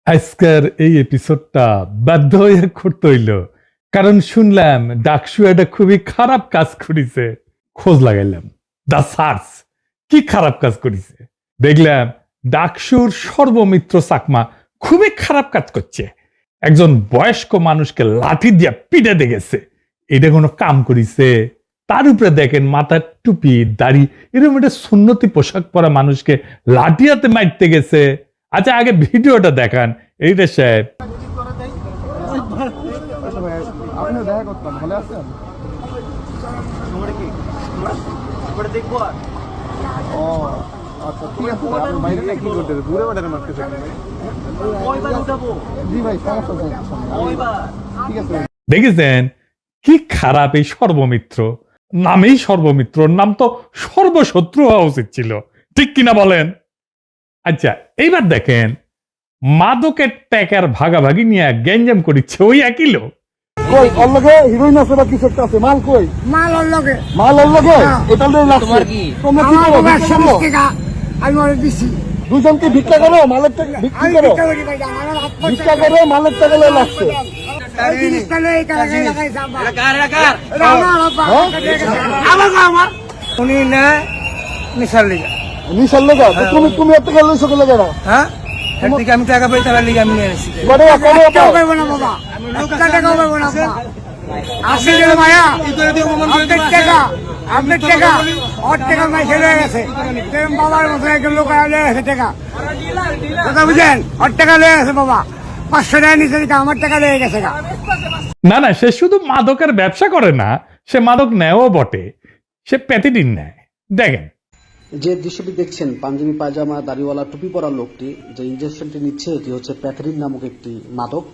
আজকের এই এপিসোডটা বাধ্য হয়ে করতে হইল, কারণ শুনলাম ডাকসু একটা খুবই খারাপ কাজ করেছে। খোঁজ লাগাইলাম দা সার্চ কি খারাপ কাজ করেছে। দেখলাম ডাকসুর সর্বমিত্র চাকমা খুবই খারাপ কাজ করছে। একজন বয়স্ক মানুষকে লাঠি দিয়া পিটে দেখেছে, এটা কোনো কাম করিছে? তার উপরে দেখেন মাথার টুপি দাড়ি এরকম একটা সুন্নতি পোশাক পরা মানুষকে লাঠি হাতে মারতে গেছে। আচ্ছা আগে ভিডিওটা দেখান এইটা সাহেব। আপনি দেখা করতাম ভালো আছেন? ও আচ্ছা ঠিক আছে, আপনি বাইরে না কি করতে দূরে বাড়ার মারতেছে? জি ভাই সমস্যা ঠিক আছে। দেখেছেন কি খারাপ এই সর্বমিত্র, নামেই সর্বমিত্র, নাম তো সর্বশত্রু হওয়া উচিত ছিল, ঠিক কিনা বলেন? আচ্ছা এইবার দেখেন মাদকের প্যাকের ভাগাভাগি নিয়ে গ্যাঞ্জাম করিচ্ছে ওই একই লোক। কই ওর লগে হিরোইন আছে বা কিছু একটা আছে? মাল কই? মাল ওর লগে। মাল ওর লগে? এটা লই লাগছে। তোমরা কি আমার করো? বাবা ভিক্ষা করো? 120 টাকা আমি ওরে দিছি। দুজনকে ভিক্ষা করো, মালের টাকা বিক্রি করো। ভিক্ষা করি ভাই, আমার হাত পা ভিক্ষা করে মালের টাকা লই লাগছে। এই জিনিসটা লই কারাগারে লাগাইছে আব্বা। এটা কার? এটা আমার আব্বা। আমার উনি না নিশার লিগা। নিশাল লগা তুমি এত গেল সকালে লগা না? হ্যাঁ একদিকে আমি টাকা পাই তার লিগা আমি নিয়ে আসছি। বড় কবে টাকা পাইব না বাবা, একটা টাকা পাইব না আব্বা। আসলে গেল মায়া আপনার টাকা ওর টাকা মাই ছেড়ে গেছে। বাবার মতো একজন লোক লয়ে গেছে টাকা, কথা বুঝেন? ওর টাকা লয়ে গেছে বাবা, 500 টাকা নিচে দিকে আমার টাকা লয়ে গেছে গা। না না, সে শুধু মাদকের ব্যবসা করে না, সে মাদক নেয়ও বটে, সে প্যাথিডিন নেয়। দেখেন যে দৃশ্যটি দেখছেন, পাঞ্জাবি পায়জামা দাড়িওয়ালা টুপি পরা লোকটি যে ইনজেকশনটি নিচ্ছে, এটি হচ্ছে প্যাথরিন নামক একটি মাদক।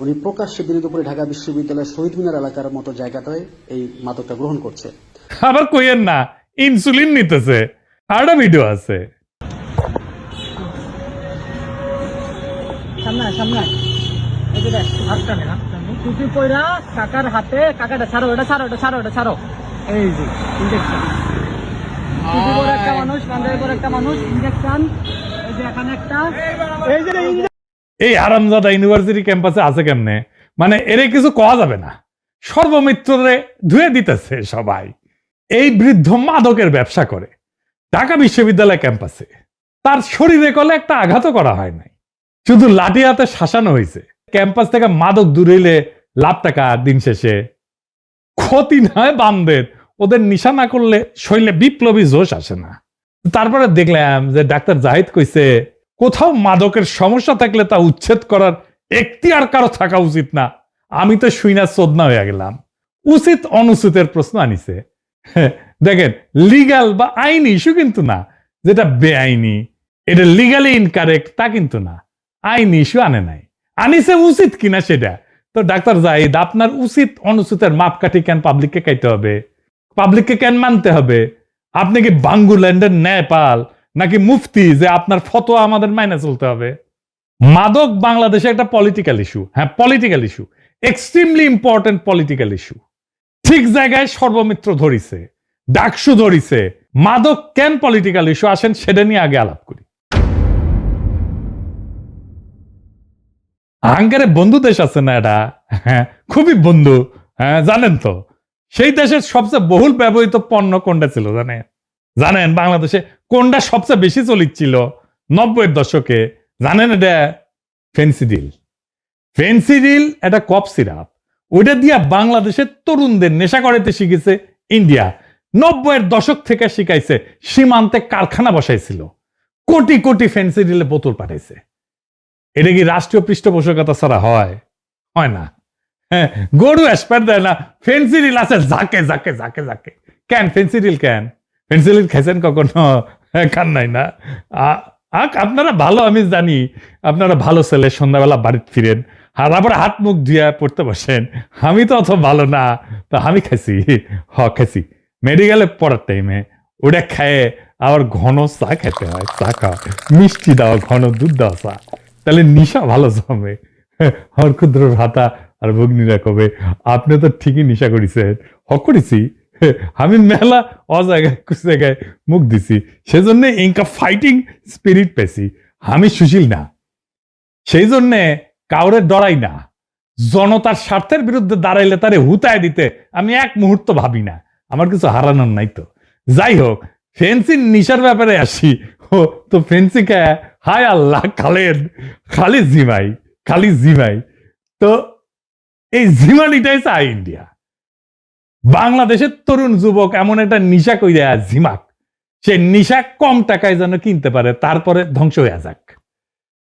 উনি প্রকাশ্যে দিনে দুপুরে ঢাকা বিশ্ববিদ্যালয়ের শহীদ মিনার এলাকার মতো জায়গাটায় এই মাদকটা গ্রহণ করছে। আবার কইয়েন না ইনসুলিন নিতেছে, আরেকটা ভিডিও আছে। সামনে এই যে দেখ, হাতটা নে, টুপি পয়রা কাকার হাতে, কাকাটা ছাড়ো, এটা ছাড়ো। এই যে ইনজেকশন, টুপি পরে একটা মানুষ, পাঞ্জাবি পরে একটা মানুষ, ইনজেকশন। এই যে এখানে একটা, এই যে এই হারামজাদা ইউনিভার্সিটি ক্যাম্পাসে আছে কেমনে? মানে এরে কিছু কওয়া যাবে না, সর্বমিত্ররে ধুয়ে দিতেছে সবাই। এই বৃদ্ধ মাদকের ব্যবসা করে ঢাকা বিশ্ববিদ্যালয় ক্যাম্পাসে, তার শরীরে কলে একটা আঘাতও করা হয় নাই, শুধু লাঠি হাতে শাসানো হয়েছে। ক্যাম্পাস থেকে মাদক দূরেইলে লাভ টাকা, দিন শেষে ক্ষতি নয় বামদের, ওদের নিশা না করলে শরীরে বিপ্লবী জোশ আসে না। তারপরে দেখলাম যে ডাক্তার জাহিদ কইছে কোথাও মাদকের সমস্যা থাকলে তা উচ্ছেদ করার এখতিয়ার কারো থাকা উচিত না। আমি তো শুইনা চোদনা হয়ে গেলাম। উচিত অনুচিতের প্রশ্ন আনিছে। দেখেন লিগাল বা আইনি ইস্যু কিন্তু না, যেটা বেআইনি এটা লিগালি ইনকারেক্ট তা কিন্তু না, আইনি ইস্যু আনে নাই, আনিছে উচিত কিনা সেটা। তো ডাক্তার জাহিদ, আপনার উচিত অনুচিতের মাপকাঠি কেন পাবলিককে খাইতে হবে? পাবলিককে কেন মানতে হবে? আপনি কি বাঙ্গুল্যান্ডের নেপাল নাকি মুফতি যে আপনার ফতোয়া আমাদের মাইনে চলতে হবে? মাদক বাংলাদেশে একটা পলিটিক্যাল ইস্যু, হ্যাঁ political issue, extremely important political issue. ঠিক জায়গায় সর্বমিত্র ধরিছে, ডাকসু ধরিছে। মাদক কেন পলিটিক্যাল ইস্যু, আসেন সেটা নিয়ে আগে আলাপ করি। হাঙ্গারে বন্ধু দেশ আছে না এটা, হ্যাঁ খুবই বন্ধু, হ্যাঁ জানেন তো সেই দেশের সবচেয়ে বহুল ব্যবহৃত পণ্য কোনটা ছিল জানেন বাংলাদেশে কোনটা সবচেয়ে বেশি চলিচ্ছিল 90-এর দশকে? জানেন? এটা ফেন্সিডিল এটা কফ সিরাপ, ওইটা দিয়া বাংলাদেশের তরুণদের নেশা করাতে শিখেছে ইন্ডিয়া। 90-এর দশক থেকে শিখাইছে, সীমান্তে কারখানা বসাইছিল, কোটি কোটি ফেন্সিডিলে বোতল পাঠাইছে। এটা কি রাষ্ট্রীয় পৃষ্ঠপোষকতা ছাড়া হয়? হয় না। হ্যাঁ, গরু অ্যাসপার দেয় না, ফেন্সিডিল আছে জাকে জাকে জাকে জাকে। কেন ফেন্সিডিল? কেন ফেন্সিডিল খাইছেন কখনো? খান নাই না? আপনারা ভালো, আমি জানি আপনারা ভালো ছেলে, সন্ধ্যাবেলা বাড়িতে ফিরেন আর আবার হাত মুখ ধুয়ে পড়তে বসেন। আমি তো অত ভালো না, তো আমি খাইছি, খাইছি মেডিকেলে পড়ার টাইমে। ওটা খায় আবার ঘন চা খেতে হয়, চা খাওয়া, মিষ্টি দাও, ঘন দুধ দাও চা, তাহলে নিশা ভালো জমে। আমার ক্ষুদ্র ভ্রাতা আর ভগ্নীরা কবে আপনি তো ঠিকই নিশা করেছেন। করেছি আমি, মেলা অজায়গায় মুখ দিছি, সেজন্য ইনকা ফাইটিং স্পিরিট পেয়েছি। আমি সুশীল না, সেই জন্যে কাউরে ডরাই না, জনতার স্বার্থের বিরুদ্ধে দাঁড়াইলে তারে হুতায় দিতে আমি এক মুহূর্ত ভাবি না, আমার কিছু হারানোর নাই তো। যাই হোক, ফেন্সির নিশার ব্যাপারে আসি। ও তো ফেন্সিকে হায় আল্লাহ, খালি জিমাই। তো এই জিমানিটাই চাই ইন্ডিয়া। বাংলাদেশের তরুণ যুবক এমন একটা নিশা কইরা জিমাক, সে নিশা কম টাকায় যেন কিনতে পারে, তারপরে ধ্বংস হয়ে যাক।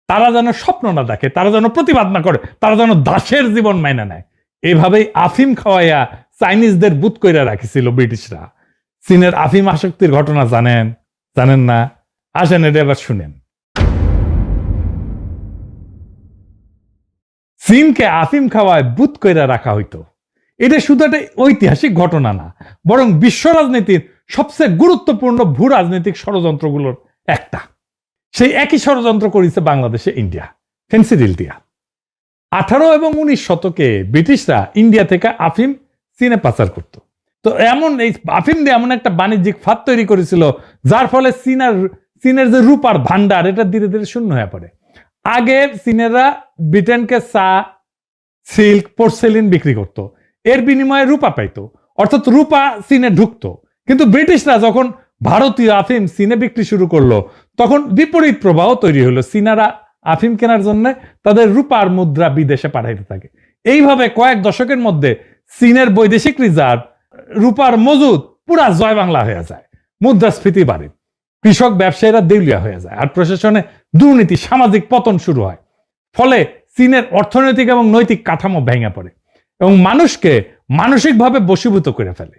তারা যেন স্বপ্ন না দেখে, তারা যেন প্রতিবাদ না করে, তারা যেন দাসের জীবন মাইনা নেয়। এভাবেই আফিম খাওয়াইয়া চাইনিজদের বুত কইরা রাখিছিল ব্রিটিশরা। চীনের আফিম আসক্তির ঘটনা জানেন না? আসেন এটা এবার শুনেন। চীনকে আফিম খাওয়ায় বুত কইরা রাখা হইতো। এটা শুধু একটা ঐতিহাসিক ঘটনা না, বরং বিশ্ব রাজনীতির সবচেয়ে গুরুত্বপূর্ণ ভূ রাজনৈতিক ষড়যন্ত্রগুলোর একটা। সেই একই ষড়যন্ত্র করেছে বাংলাদেশে ইন্ডিয়া, ফেন্সি ডিল দিয়া। 18 এবং 19 শতকে ব্রিটিশরা ইন্ডিয়া থেকে আফিম চীনে পাচার করত। তো এই আফিম দিয়ে এমন একটা বাণিজ্যিক ফাঁদ তৈরি করেছিল, যার ফলে চীনের যে রূপার ভান্ডার, এটা ধীরে ধীরে শূন্য হয়ে পড়ে। আগে চীনেরা ব্রিটেনকে চা, সিল্ক, পোর্সেলিন বিক্রি করত, এর বিনিময়ে রূপা পাইতো, অর্থাৎ রূপা চীনে ঢুকতো। কিন্তু ব্রিটিশরা যখন ভারতীয় আফিম চীনে বিক্রি শুরু করলো, তখন বিপরীত প্রবাহ তৈরি হলো। চীনারা আফিম কেনার জন্য তাদের রূপার মুদ্রা বিদেশে পাঠাইতে থাকে। এইভাবে কয়েক দশকের মধ্যে চীনের বৈদেশিক রিজার্ভ, রূপার মজুদ পুরা জয় বাংলা হয়ে যায়, মুদ্রাস্ফীতি বাড়ে, কৃষক ব্যবসায়ীরা দেউলিয়া হয়ে যায়, আর প্রশাসনে দুর্নীতি, সামাজিক পতন শুরু হয়। ফলে চীনের অর্থনৈতিক এবং নৈতিক কাঠামো ভেঙে পড়ে এবং মানুষকে মানসিকভাবে বশীভূত করে ফেলে।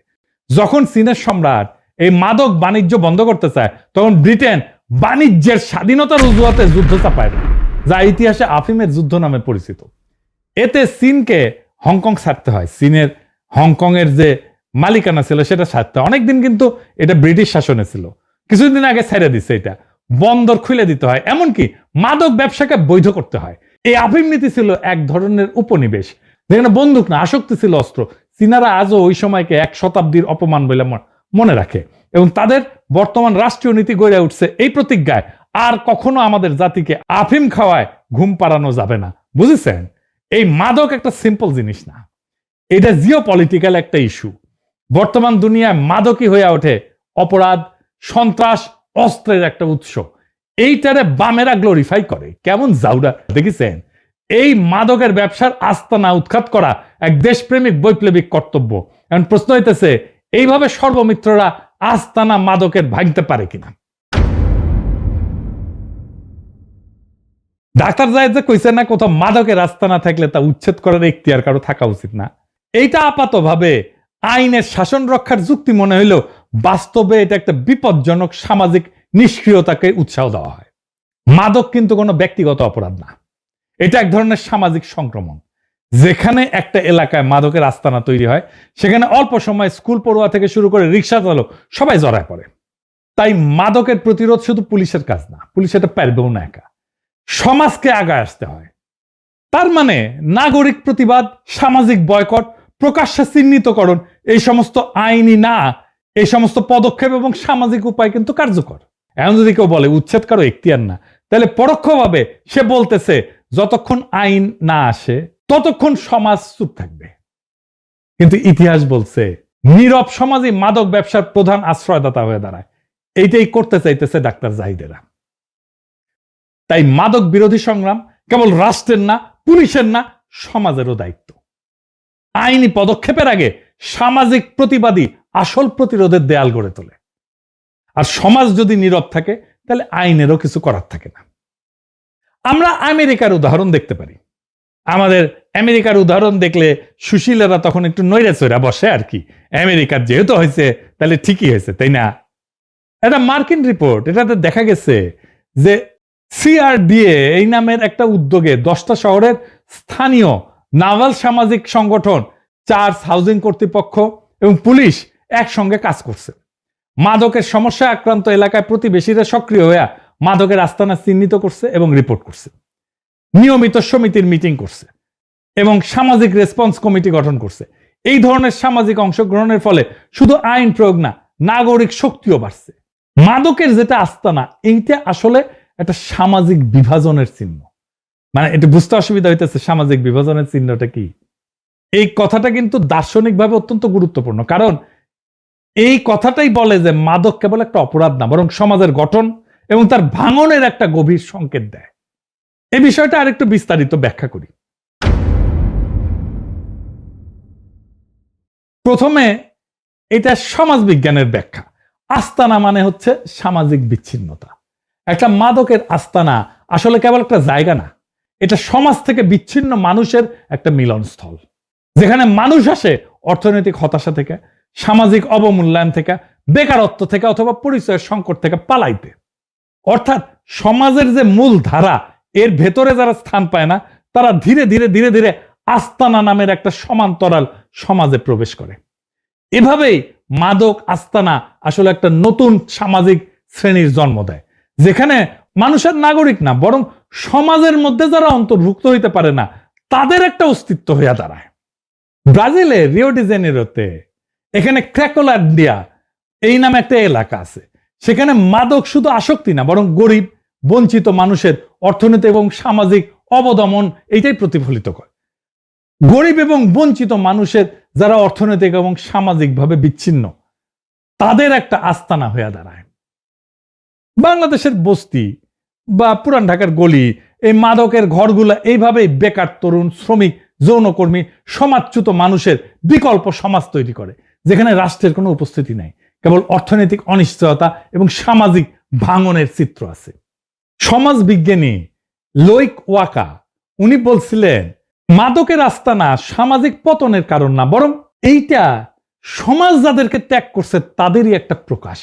যখন চীনের সম্রাট এই মাদক বাণিজ্য বন্ধ করতে চায়, তখন ব্রিটেন বাণিজ্যের স্বাধীনতার অজুহাতে যুদ্ধ চাপায়, যা ইতিহাসে আফিমের যুদ্ধ নামে পরিচিত। এতে চীনকে হংকং ছাড়তে হয়। চীনের হংকং এর যে মালিকানা ছিল সেটা ছাড়তে হয়। অনেকদিন কিন্তু এটা ব্রিটিশ শাসনে ছিল, কিছুদিন আগে ছেড়ে দিচ্ছে। এটা বন্দর খুলে দিতে হয়, এমনকি মাদক ব্যবসাকে বৈধ করতে হয়। এই আফিম নীতি ছিল এক ধরনের উপনিবেশ, যেখানে বন্দুক না, আসক্তি ছিল অস্ত্র। চীনারা আজও ওই সময়কে এক শতাব্দীর অপমান বলে মনে রাখে এবং তাদের বর্তমান রাষ্ট্রীয় নীতি গড়ে উঠছে এই প্রতিজ্ঞায়, আর কখনো আমাদের জাতিকে আফিম খাওয়ায় ঘুম পাড়ানো যাবে না। বুঝেছেন? এই মাদক একটা সিম্পল জিনিস না, এটা জিও পলিটিক্যাল একটা ইস্যু। বর্তমান দুনিয়ায় মাদকই হয়ে ওঠে অপরাধ, সন্ত্রাস, অস্ত্রের একটা উৎস। এইটারে বামেরা গ্লোরিফাই করে, কেমন জাউরা দেখেছেন? এই মাদকের ব্যবসার আস্তানা উৎখাত করা এক দেশপ্রেমিক বৈপ্লবিক কর্তব্য। এখন প্রশ্ন হইতেছে, এইভাবে সর্বমিত্ররা আস্তানা মাদকের ভাঙতে পারে কিনা? ডাক্তার জায়েদ যে কইছে না, কোথাও মাদকের আস্তানা থাকলে তা উচ্ছেদ করার এখতিয়ার কারো থাকা উচিত না। এইটা আপাতভাবে আইনের শাসন রক্ষার যুক্তি মনে হইলেও বাস্তবে এটা একটা বিপজ্জনক সামাজিক নিষ্ক্রিয়তাকে উৎসাহ দেওয়া হয়। মাদক কিন্তু কোনো ব্যক্তিগত অপরাধ না, এটা এক ধরনের সামাজিক সংক্রমণ। যেখানে একটা এলাকায় মাদকের আস্তানা তৈরি হয়, সেখানে অল্প সময় স্কুল পড়ুয়া থেকে শুরু করে রিক্সা চালক সবাই জড়ায় পড়ে। তাই মাদকের প্রতিরোধ শুধু পুলিশের কাজ না, পুলিশ এটা পারবেও না একা, সমাজকে আগায় আসতে হয়। তার মানে নাগরিক প্রতিবাদ, সামাজিক বয়কট, প্রকাশ্যে চিহ্নিতকরণ, এই সমস্ত আইনি না, এই সমস্ত পদক্ষেপ এবং সামাজিক উপায় কিন্তু কার্যকর। এখন যদি কেউ বলে উচ্ছেদ কারো এখতিয়ার না, তাহলে পরোক্ষভাবে সে বলতেছে যতক্ষণ আইন না আসে ততক্ষণ সমাজ চুপ থাকবে। কিন্তু ইতিহাস বলছে নীরব সমাজই মাদক ব্যবসার প্রধান আশ্রয়দাতা হয়ে দাঁড়ায়। এইটাই করতে চাইতেছে ডাক্তার জাহিদেরা। তাই মাদক বিরোধী সংগ্রাম কেবল রাষ্ট্রের না, পুলিশের না, সমাজেরও দায়িত্ব। আইনি পদক্ষেপের আগে সামাজিক প্রতিবাদী আসল প্রতিরোধের দেয়াল গড়ে তোলে। আর সমাজ যদি নীরব থাকে, তাহলে আইনেরও কিছু করার থাকে না। আমরা আমেরিকার উদাহরণ দেখতে পারি। আমাদের আমেরিকার উদাহরণ দেখলে সুশীলেরা তখন একটু নইরা চইরা বসে আর কি, আমেরিকার যেহেতু হয়েছে তাহলে ঠিকই হয়েছে, তাই না? এটা মার্কিন রিপোর্ট, এটাতে দেখা গেছে যে CRDA এই নামের একটা উদ্যোগে 10টা শহরের স্থানীয় নাভাল সামাজিক সংগঠন, চার্চ, হাউজিং কর্তৃপক্ষ এবং পুলিশ একসঙ্গে কাজ করছে। মাদকের সমস্যায় আক্রান্ত এলাকায় প্রতিবেশীরা সক্রিয় হয়ে মাদকের আস্তানা চিহ্নিত করছে এবং রিপোর্ট করছে, নিয়মিত সমিতির মিটিং করছে এবং সামাজিক রেসপন্স কমিটি গঠন করছে। এই ধরনের সামাজিক অংশগ্রহণের ফলে শুধু আইন প্রয়োগ না, নাগরিক শক্তিও বাড়ছে। মাদকের যেটা আস্তানা, এইটা আসলে একটা সামাজিক বিভাজনের চিহ্ন। মানে এটা বুঝতে অসুবিধা হইতেছে সামাজিক বিভাজনের চিহ্নটা কি। এই কথাটা কিন্তু দার্শনিকভাবে অত্যন্ত গুরুত্বপূর্ণ, কারণ এই কথাটাই বলে যে মাদক কেবল একটা অপরাধ না, বরং সমাজের গঠন এবং তার ভাঙনের একটা গভীর সংকেত দেয়। এই বিষয়টা আরেকটু বিস্তারিত ব্যাখ্যা করি। প্রথমে এটা সমাজ বিজ্ঞানের ব্যাখ্যা। আস্তানা মানে হচ্ছে সামাজিক বিচ্ছিন্নতা। একটা মাদকের আস্তানা আসলে কেবল একটা জায়গা না, এটা সমাজ থেকে বিচ্ছিন্ন মানুষের একটা মিলনস্থল, যেখানে মানুষ আসে অর্থনৈতিক হতাশা থেকে, সামাজিক অবমূল্যায়ন থেকে, বেকারত্ব থেকে অথবা পরিচয়ের সংকট থেকে পালাইতে। অর্থাৎ সমাজের যে মূল ধারা এর ভেতরে যারা স্থান পায় না, তারা ধীরে ধীরে ধীরে ধীরে আস্তানা নামের একটা সমান্তরাল সমাজে প্রবেশ করে। এভাবেই মাদক আস্তানা আসলে একটা নতুন সামাজিক শ্রেণীর জন্ম দেয়, যেখানে মানুষের নাগরিক না, বরং সমাজের মধ্যে যারা অন্তর্ভুক্ত হইতে পারে না তাদের একটা অস্তিত্ব হইয়া দাঁড়ায়। ব্রাজিলে রিও ডি জেনেরোতে এখানে ক্র্যাকোল্যান্ডিয়া এই নামে একটা এলাকা আছে। সেখানে মাদক শুধু আসক্তি না, বরং গরিব বঞ্চিত মানুষের অর্থনৈতিক এবং সামাজিক অবদমন এইটাই প্রতিফলিত করে। গরিব এবং বঞ্চিত মানুষের যারা অর্থনৈতিক এবং সামাজিকভাবে বিচ্ছিন্ন, তাদের একটা আস্তানা হয়ে দাঁড়ায়। বাংলাদেশের বস্তি বা পুরান ঢাকার গলি, এই মাদকের ঘরগুলো এইভাবেই বেকার তরুণ, শ্রমিক, যৌনকর্মী, সমাজচ্যুত মানুষের বিকল্প সমাজ তৈরি করে, যেখানে রাষ্ট্রের কোনো উপস্থিতি নাই, কেবল অর্থনৈতিক অনিশ্চয়তা এবং সামাজিক ভাঙনের চিত্র আছে। সমাজ বিজ্ঞানী লোইক ওয়াকা উনি বলছিলেন, মাদকের আস্তানা সামাজিক পতনের কারণ না, বরং এইটা সমাজ যাদেরকে ত্যাগ করছে তাদেরই একটা প্রকাশ।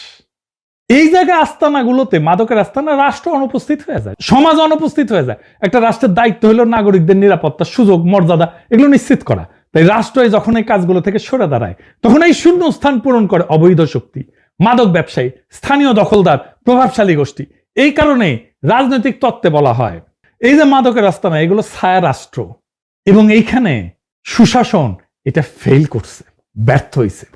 এই জায়গায় আস্তানাগুলোতে, মাদকের আস্তানা, রাষ্ট্র অনুপস্থিত হয়ে যায়, সমাজ অনুপস্থিত হয়ে যায়। একটা রাষ্ট্রের দায়িত্ব হলো নাগরিকদের নিরাপত্তা, সুযোগ, মর্যাদা এগুলো নিশ্চিত করা। তাই রাষ্ট্র যখন এই কাজগুলো থেকে সরে দাঁড়ায়, তখন এই শূন্য স্থান পূরণ করে অবৈধ শক্তি, মাদক ব্যবসায়ী, স্থানীয় দখলদার, প্রভাবশালী গোষ্ঠী। এই কারণে রাজনৈতিক তত্ত্বে বলা হয় এই যে মাদকের আস্তানা, এগুলো ছায়া রাষ্ট্র, এবং এইখানে সুশাসন এটা ফেল করছে, ব্যর্থ হয়েছে।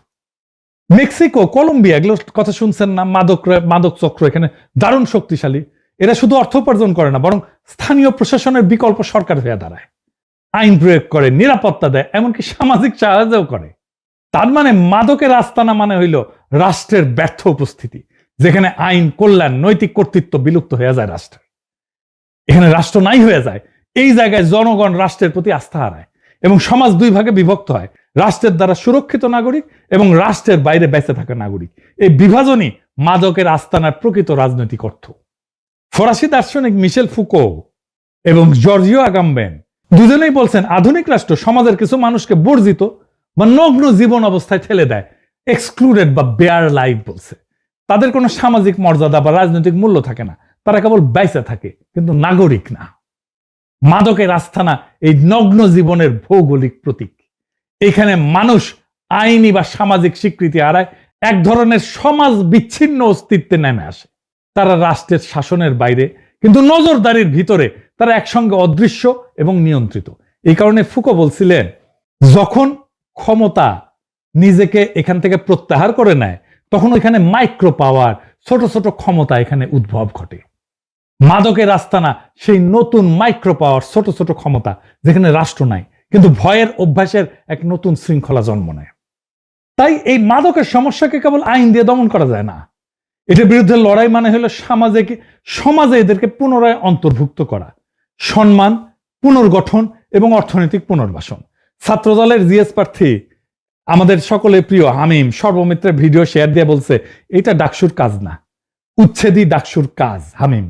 মেক্সিকো, কলম্বিয়া, এগুলোর কথা শুনছেন না? মাদক চক্র এখানে দারুণ শক্তিশালী। এরা শুধু অর্থ উপার্জন করে না, বরং স্থানীয় প্রশাসনের বিকল্প সরকার হয়ে দাঁড়ায়, আইন প্রয়োগ করে, নিরাপত্তা দেয়, এমনকি সামাজিক সাহায্যও করে। তার মানে মাদকের আস্তানা মানে হইল রাষ্ট্রের ব্যর্থ উপস্থিতি, যেখানে আইন, কল্যাণ, নৈতিক কর্তৃত্ব বিলুপ্ত হয়ে যায় রাষ্ট্রের। এখানে রাষ্ট্র নাই হয়ে যায়। এই জায়গায় জনগণ রাষ্ট্রের প্রতি আস্থা হারায় এবং সমাজ দুই ভাগে বিভক্ত হয়, রাষ্ট্রের দ্বারা সুরক্ষিত নাগরিক এবং রাষ্ট্রের বাইরে বেঁচে থাকা নাগরিক। এই বিভাজনই মাদকের আস্তানার প্রকৃত রাজনৈতিক অর্থ। ফরাসি দার্শনিক মিশেল ফুকো এবং জর্জিও আগাম্বেন দুজনেই বলছেন, আধুনিক রাষ্ট্র সমাজের কিছু মানুষকে বর্জিত বা নগ্ন জীবন অবস্থায় ঠেলে দেয়, এক্সক্লুডেড বা বেয়ার লাইফ বলছে। তাদের কোনো সামাজিক মর্যাদা বা রাজনৈতিক মূল্য থাকে না, তারা কেবল বেঁচে থাকে, কিন্তু নাগরিক না। মাদকের আস্তানা এই নগ্ন জীবনের ভৌগোলিক প্রতীক। এখানে মানুষ আইনি বা সামাজিক স্বীকৃতি হারায়, এক ধরনের সমাজ বিচ্ছিন্ন অস্তিত্বে নেমে আসে। তারা রাষ্ট্রের শাসনের বাইরে, কিন্তু নজরদারির ভিতরে তারা একসঙ্গে অদৃশ্য এবং নিয়ন্ত্রিত। এই কারণে ফুকো বলছিলেন, যখন ক্ষমতা নিজেকে এখান থেকে প্রত্যাহার করে নেয়, তখন এখানে মাইক্রো পাওয়ার, ছোট ছোট ক্ষমতা এখানে উদ্ভব ঘটে। মাদকের আস্তানা সেই নতুন মাইক্রো পাওয়ার, ছোট ছোট ক্ষমতা, যেখানে রাষ্ট্র নাই, কিন্তু ভয়ের অভ্যাসের এক নতুন শৃঙ্খলা জন্ম নেয়। তাই এই মাদকের সমস্যাকে কেবল আইন দিয়ে দমন করা যায় না, এটার বিরুদ্ধে লড়াই মানে হলো সমাজে এদেরকে পুনরায় অন্তর্ভুক্ত করা, সম্মান, পুনর্গঠন এবং অর্থনৈতিক পুনর্বাসন। ছাত্রদলের জিএস প্রার্থী আমাদের সকলের প্রিয় হামিম সর্বমিত্রের ভিডিও শেয়ার দিয়ে বলছে, এটা ডাকসুর কাজ না, উচ্ছেদই ডাকসুর কাজ। হামিম,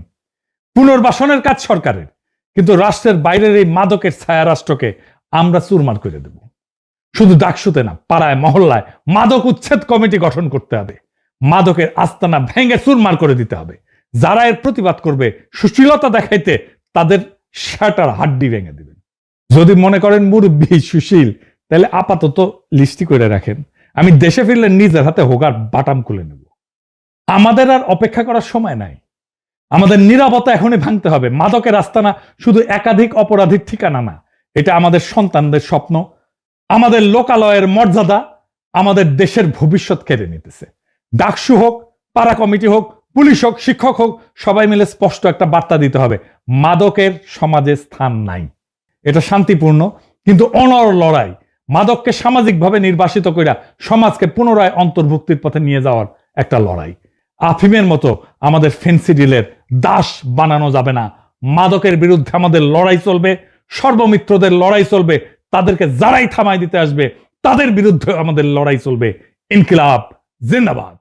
পুনর্বাসনের কাজ সরকারের, কিন্তু রাষ্ট্রের বাইরের এই মাদকের ছায়া রাষ্ট্রকে আমরা চুরমার করে দেব। শুধু ডাকসুতে না, পাড়ায়, মহল্লায় মাদক উচ্ছেদ কমিটি গঠন করতে হবে। মাদকের আস্তানা ভেঙে চুরমার করে দিতে হবে। যারা এর প্রতিবাদ করবে, সুশীলতা দেখাইতে, তাদের শাটার হাড্ডি ভেঙে দিবেন। যদি মনে করেন মুরব্বী সুশীল, তাহলে আপাতত লিস্টি করে রাখেন, আমি দেশে ফিরলে নিজের হাতে হোগার বাটাম খুলে নেব। আমাদের আর অপেক্ষা করার সময় নাই, আমাদের নীরবতা এখনই ভাঙতে হবে। মাদকের আস্তানা শুধু একাধিক অপরাধীর ঠিকানা না, এটা আমাদের সন্তানদের স্বপ্ন, আমাদের লোকালয়ের মর্যাদা, আমাদের দেশের ভবিষ্যৎ কেড়ে নিতেছে। ডাকসু হোক, পাড়া কমিটি হোক পুলিশ হোক, শিক্ষক হোক, সবাই মিলে স্পষ্ট একটা বার্তা দিতে হবে, মাদকের সমাজে স্থান নাই। এটা শান্তিপূর্ণ কিন্তু অনর লড়াই, মাদককে সামাজিকভাবে নির্বাসিত কইরা সমাজকে পুনরায় অন্তর্ভুক্তির পথে নিয়ে যাওয়ার একটা লড়াই। আফিমের মতো আমাদের ফেন্সিডিলের দাস বানানো যাবে না। মাদকের বিরুদ্ধে আমাদের লড়াই চলবে, সর্বমিত্রদের লড়াই চলবে, তাদেরকে যারাই থামাই দিতে আসবে তাদের বিরুদ্ধে আমাদের লড়াই চলবে। ইনকিলাব জিন্দাবাদ।